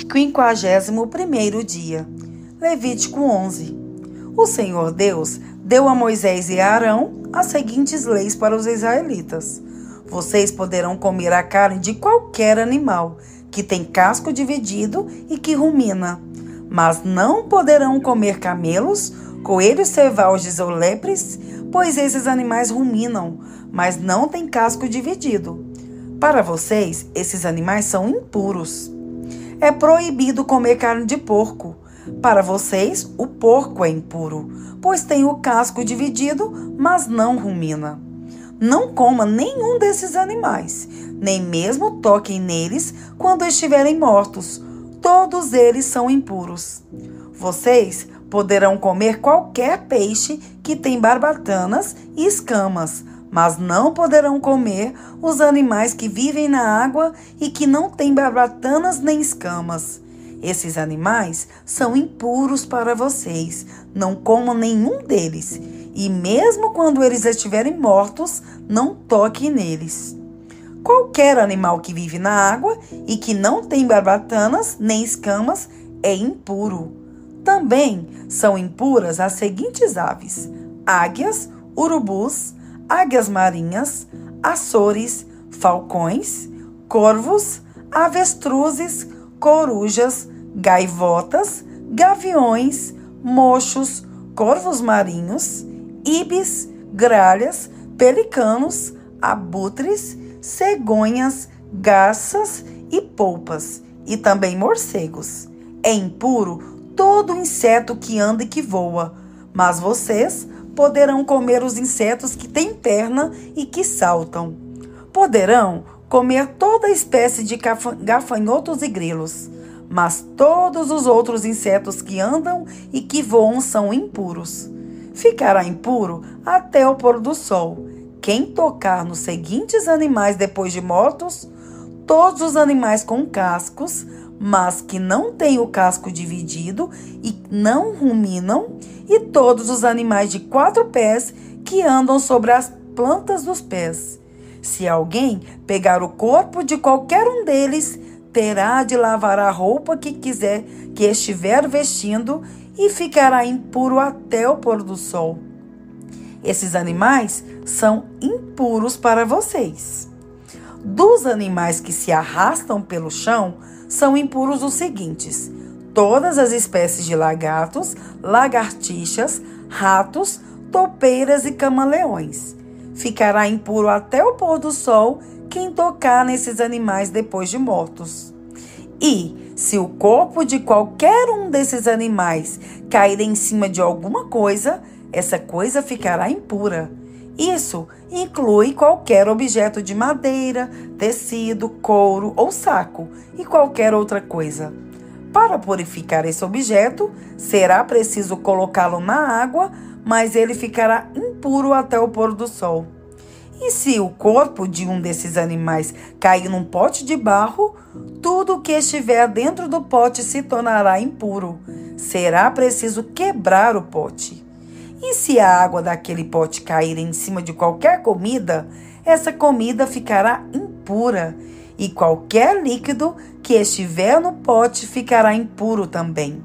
51º dia. Levítico 11. O Senhor Deus deu a Moisés e a Arão as seguintes leis para os israelitas. Vocês poderão comer a carne de qualquer animal que tem casco dividido e que rumina, mas não poderão comer camelos, coelhos selvagens ou lepres, pois esses animais ruminam, mas não têm casco dividido. Para vocês, esses animais são impuros. É proibido comer carne de porco. Para vocês, o porco é impuro, pois tem o casco dividido, mas não rumina. Não coma nenhum desses animais, nem mesmo toquem neles quando estiverem mortos. Todos eles são impuros. Vocês poderão comer qualquer peixe que tem barbatanas e escamas, mas não poderão comer os animais que vivem na água e que não têm barbatanas nem escamas. Esses animais são impuros para vocês. Não comam nenhum deles. E mesmo quando eles estiverem mortos, não toquem neles. Qualquer animal que vive na água e que não tem barbatanas nem escamas é impuro. Também são impuras as seguintes aves: águias, urubus, águias marinhas, açores, falcões, corvos, avestruzes, corujas, gaivotas, gaviões, mochos, corvos marinhos, ibis, gralhas, pelicanos, abutres, cegonhas, garças e polpas, e também morcegos. É impuro todo inseto que anda e que voa, mas vocês poderão comer os insetos que têm perna e que saltam. Poderão comer toda espécie de gafanhotos e grilos, mas todos os outros insetos que andam e que voam são impuros. Ficará impuro até o pôr do sol. Quem tocar nos seguintes animais depois de mortos: todos os animais com cascos, mas que não têm o casco dividido e não ruminam, e todos os animais de 4 pés que andam sobre as plantas dos pés. Se alguém pegar o corpo de qualquer um deles, terá de lavar a roupa que estiver vestindo e ficará impuro até o pôr do sol. Esses animais são impuros para vocês. Dos animais que se arrastam pelo chão, são impuros os seguintes: todas as espécies de lagartos, lagartixas, ratos, toupeiras e camaleões. Ficará impuro até o pôr do sol quem tocar nesses animais depois de mortos. E, se o corpo de qualquer um desses animais cair em cima de alguma coisa, essa coisa ficará impura. Isso inclui qualquer objeto de madeira, tecido, couro ou saco e qualquer outra coisa. Para purificar esse objeto, será preciso colocá-lo na água, mas ele ficará impuro até o pôr do sol. E se o corpo de um desses animais cair num pote de barro, tudo o que estiver dentro do pote se tornará impuro. Será preciso quebrar o pote. E se a água daquele pote cair em cima de qualquer comida, essa comida ficará impura. E qualquer líquido que estiver no pote ficará impuro também.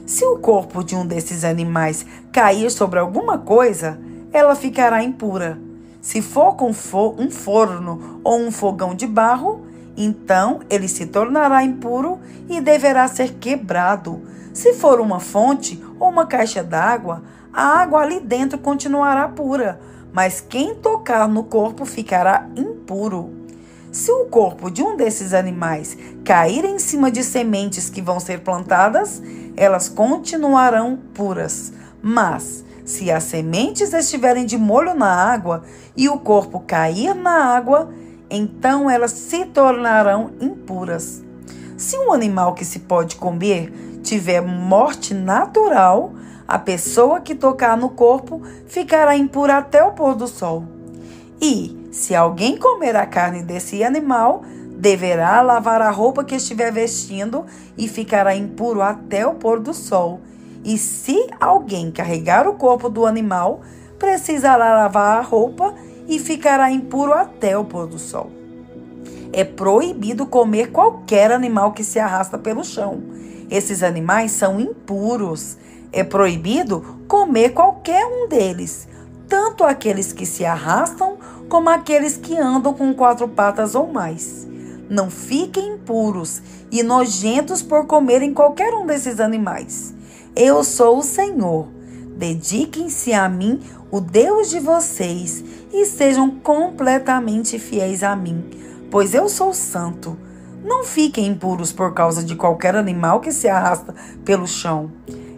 Se o corpo de um desses animais cair sobre alguma coisa, ela ficará impura. Se for com um forno ou um fogão de barro, então ele se tornará impuro e deverá ser quebrado. Se for uma fonte ou uma caixa d'água, a água ali dentro continuará pura, mas quem tocar no corpo ficará impuro. Se o corpo de um desses animais cair em cima de sementes que vão ser plantadas, elas continuarão puras. Mas, se as sementes estiverem de molho na água e o corpo cair na água, então elas se tornarão impuras. Se um animal que se pode comer tiver morte natural, a pessoa que tocar no corpo ficará impura até o pôr do sol. E, se alguém comer a carne desse animal, deverá lavar a roupa que estiver vestindo e ficará impuro até o pôr do sol. E se alguém carregar o corpo do animal, precisará lavar a roupa e ficará impuro até o pôr do sol. É proibido comer qualquer animal que se arrasta pelo chão. Esses animais são impuros. É proibido comer qualquer um deles, tanto aqueles que se arrastam como aqueles que andam com 4 patas ou mais. Não fiquem impuros e nojentos por comerem qualquer um desses animais. Eu sou o Senhor. Dediquem-se a mim, o Deus de vocês, e sejam completamente fiéis a mim, pois eu sou santo. Não fiquem impuros por causa de qualquer animal que se arrasta pelo chão.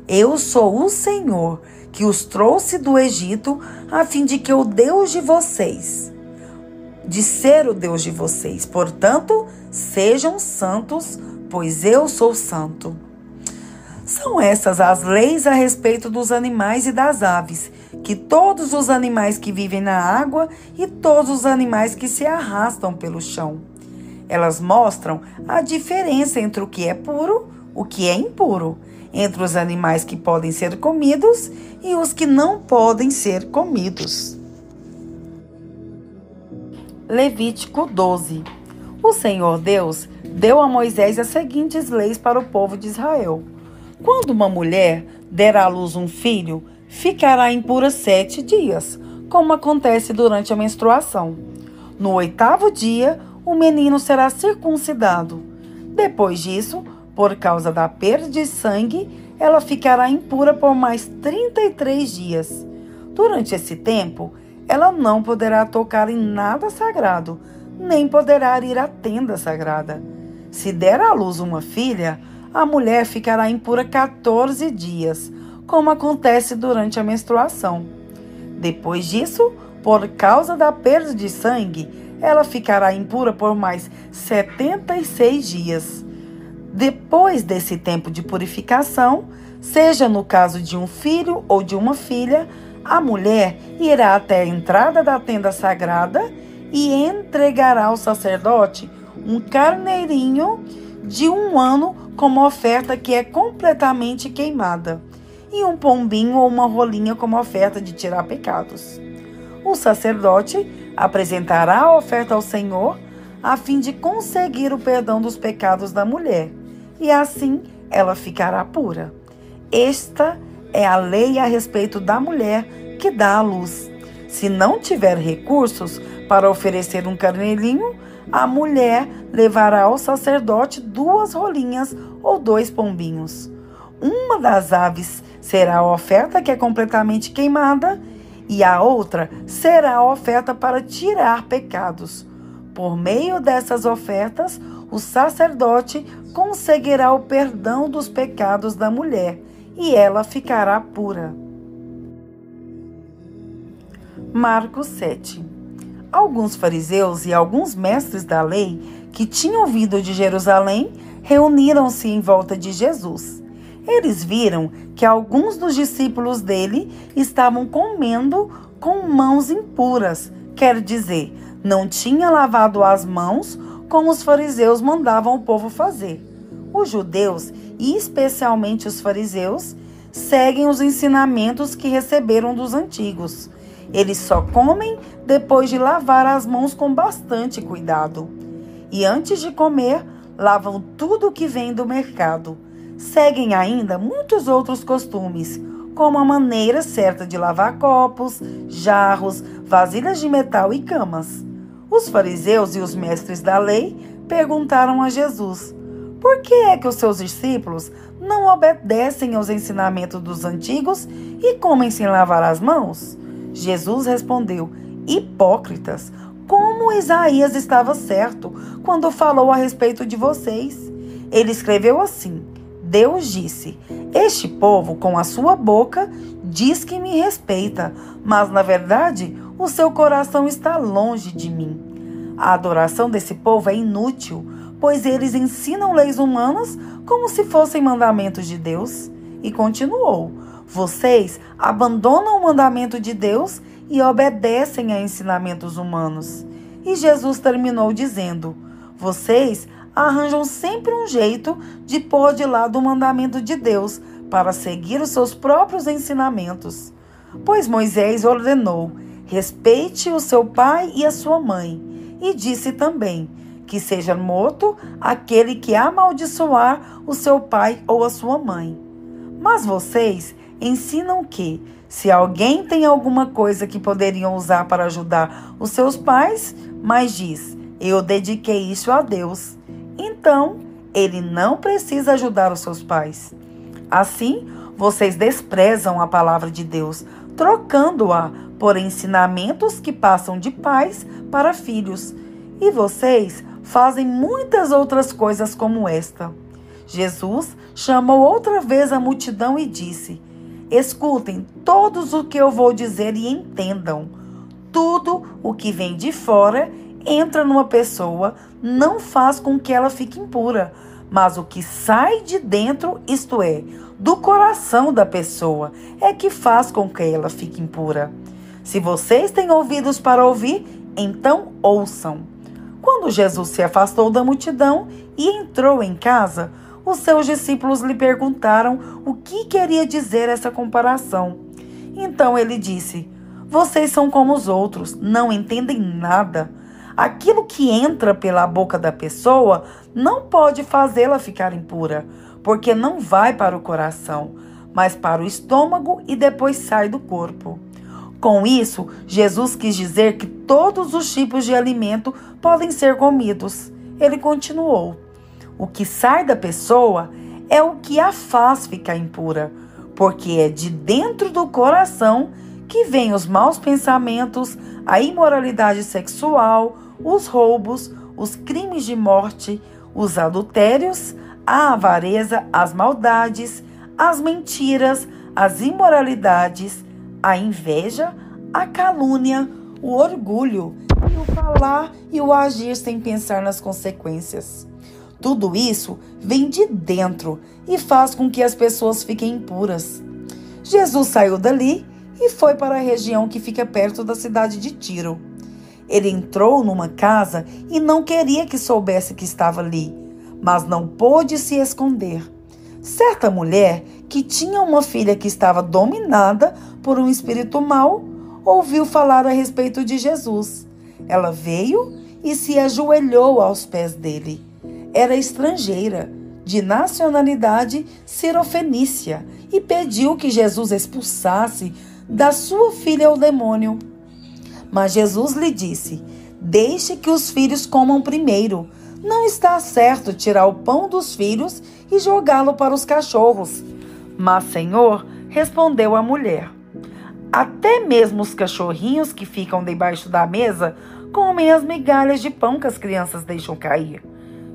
Eu sou o Senhor, que os trouxe do Egito, a fim de que o Deus de vocês, de ser o Deus de vocês. Portanto, sejam santos, pois eu sou santo. São essas as leis a respeito dos animais e das aves, que todos os animais que vivem na água e todos os animais que se arrastam pelo chão. Elas mostram a diferença entre o que é puro, o que é impuro, entre os animais que podem ser comidos e os que não podem ser comidos. Levítico 12. O Senhor Deus deu a Moisés as seguintes leis para o povo de Israel. Quando uma mulher der à luz um filho, ficará impura 7 dias, como acontece durante a menstruação. No 8º dia, o menino será circuncidado. Depois disso, por causa da perda de sangue, ela ficará impura por mais 33 dias. Durante esse tempo, ela não poderá tocar em nada sagrado, nem poderá ir à tenda sagrada. Se der à luz uma filha, a mulher ficará impura 14 dias, como acontece durante a menstruação. Depois disso, por causa da perda de sangue, ela ficará impura por mais 76 dias. Depois desse tempo de purificação, seja no caso de um filho ou de uma filha, a mulher irá até a entrada da tenda sagrada e entregará ao sacerdote um carneirinho de 1 ano como oferta que é completamente queimada, e um pombinho ou uma rolinha como oferta de tirar pecados. O sacerdote apresentará a oferta ao Senhor a fim de conseguir o perdão dos pecados da mulher, e assim ela ficará pura. Esta é a lei a respeito da mulher que dá à luz. Se não tiver recursos para oferecer um carneirinho, a mulher levará ao sacerdote 2 rolinhas ou 2 pombinhos. Uma das aves será a oferta que é completamente queimada e a outra será a oferta para tirar pecados. Por meio dessas ofertas, o sacerdote conseguirá o perdão dos pecados da mulher e ela ficará pura. Marcos 7. Alguns fariseus e alguns mestres da lei que tinham vindo de Jerusalém reuniram-se em volta de Jesus. Eles viram que alguns dos discípulos dele estavam comendo com mãos impuras, quer dizer, não tinha lavado as mãos como os fariseus mandavam o povo fazer. Os judeus, e especialmente os fariseus, seguem os ensinamentos que receberam dos antigos. Eles só comem depois de lavar as mãos com bastante cuidado. E antes de comer, lavam tudo o que vem do mercado. Seguem ainda muitos outros costumes, como a maneira certa de lavar copos, jarros, vasilhas de metal e camas. Os fariseus e os mestres da lei perguntaram a Jesus: por que é que os seus discípulos não obedecem aos ensinamentos dos antigos e comem sem lavar as mãos? Jesus respondeu: hipócritas, como Isaías estava certo quando falou a respeito de vocês. Ele escreveu assim: Deus disse: este povo com a sua boca diz que me respeita, mas na verdade o seu coração está longe de mim. A adoração desse povo é inútil, pois eles ensinam leis humanas como se fossem mandamentos de Deus. E continuou: vocês abandonam o mandamento de Deus e obedecem a ensinamentos humanos. E Jesus terminou dizendo: vocês arranjam sempre um jeito de pôr de lado o mandamento de Deus para seguir os seus próprios ensinamentos. Pois Moisés ordenou: respeite o seu pai e a sua mãe. E disse também que seja morto aquele que amaldiçoar o seu pai ou a sua mãe. Mas vocês ensinam que, se alguém tem alguma coisa que poderiam usar para ajudar os seus pais, mas diz, eu dediquei isso a Deus, então ele não precisa ajudar os seus pais. Assim, vocês desprezam a palavra de Deus, trocando-a por ensinamentos que passam de pais para filhos. E vocês fazem muitas outras coisas como esta. Jesus chamou outra vez a multidão e disse, escutem todos o que eu vou dizer e entendam. Tudo o que vem de fora entra numa pessoa, não faz com que ela fique impura, mas o que sai de dentro, isto é, do coração da pessoa, é que faz com que ela fique impura. Se vocês têm ouvidos para ouvir, então ouçam. Quando Jesus se afastou da multidão e entrou em casa, os seus discípulos lhe perguntaram o que queria dizer essa comparação. Então ele disse, vocês são como os outros, não entendem nada. Aquilo que entra pela boca da pessoa não pode fazê-la ficar impura, porque não vai para o coração, mas para o estômago e depois sai do corpo. Com isso, Jesus quis dizer que todos os tipos de alimento podem ser comidos. Ele continuou, o que sai da pessoa é o que a faz ficar impura, porque é de dentro do coração que vêm os maus pensamentos, a imoralidade sexual, os roubos, os crimes de morte, os adultérios, a avareza, as maldades, as mentiras, as imoralidades, a inveja, a calúnia, o orgulho, e o falar e o agir sem pensar nas consequências. Tudo isso vem de dentro e faz com que as pessoas fiquem impuras. Jesus saiu dali e foi para a região que fica perto da cidade de Tiro. Ele entrou numa casa e não queria que soubesse que estava ali, mas não pôde se esconder. Certa mulher, que tinha uma filha que estava dominada por um espírito mau, ouviu falar a respeito de Jesus. Ela veio e se ajoelhou aos pés dele. Era estrangeira, de nacionalidade cirofenícia, e pediu que Jesus expulsasse da sua filha o demônio. Mas Jesus lhe disse, deixe que os filhos comam primeiro. Não está certo tirar o pão dos filhos e jogá-lo para os cachorros. Mas, Senhor, respondeu a mulher, até mesmo os cachorrinhos que ficam debaixo da mesa comem as migalhas de pão que as crianças deixam cair.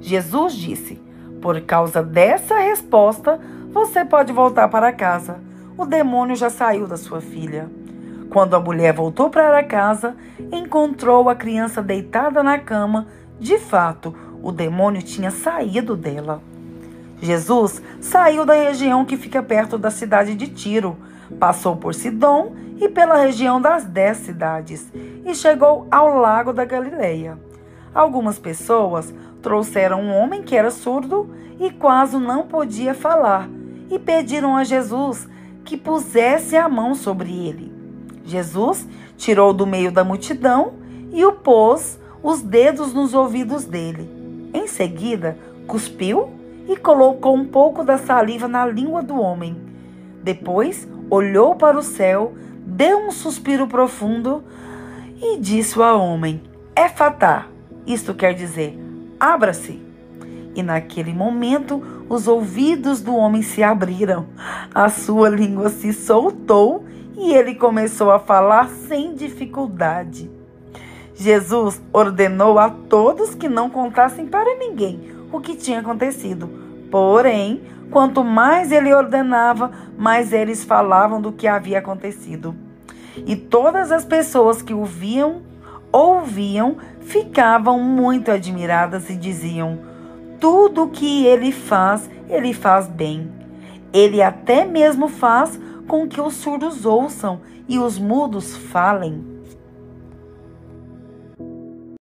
Jesus disse, por causa dessa resposta, você pode voltar para casa. O demônio já saiu da sua filha. Quando a mulher voltou para casa, encontrou a criança deitada na cama. De fato, o demônio tinha saído dela. Jesus saiu da região que fica perto da cidade de Tiro, passou por Sidom e pela região das 10 cidades e chegou ao lago da Galileia. Algumas pessoas trouxeram um homem que era surdo e quase não podia falar e pediram a Jesus que pusesse a mão sobre ele. Jesus tirou do meio da multidão e o pôs os dedos nos ouvidos dele. Em seguida, cuspiu e colocou um pouco da saliva na língua do homem. Depois, olhou para o céu, deu um suspiro profundo e disse ao homem, Efatá, isto quer dizer, abra-se. E naquele momento, os ouvidos do homem se abriram, a sua língua se soltou e ele começou a falar sem dificuldade. Jesus ordenou a todos que não contassem para ninguém o que tinha acontecido. Porém, quanto mais ele ordenava, mais eles falavam do que havia acontecido. E todas as pessoas que ouviam, ficavam muito admiradas e diziam, tudo o que ele faz bem. Ele até mesmo faz com que os surdos ouçam e os mudos falem.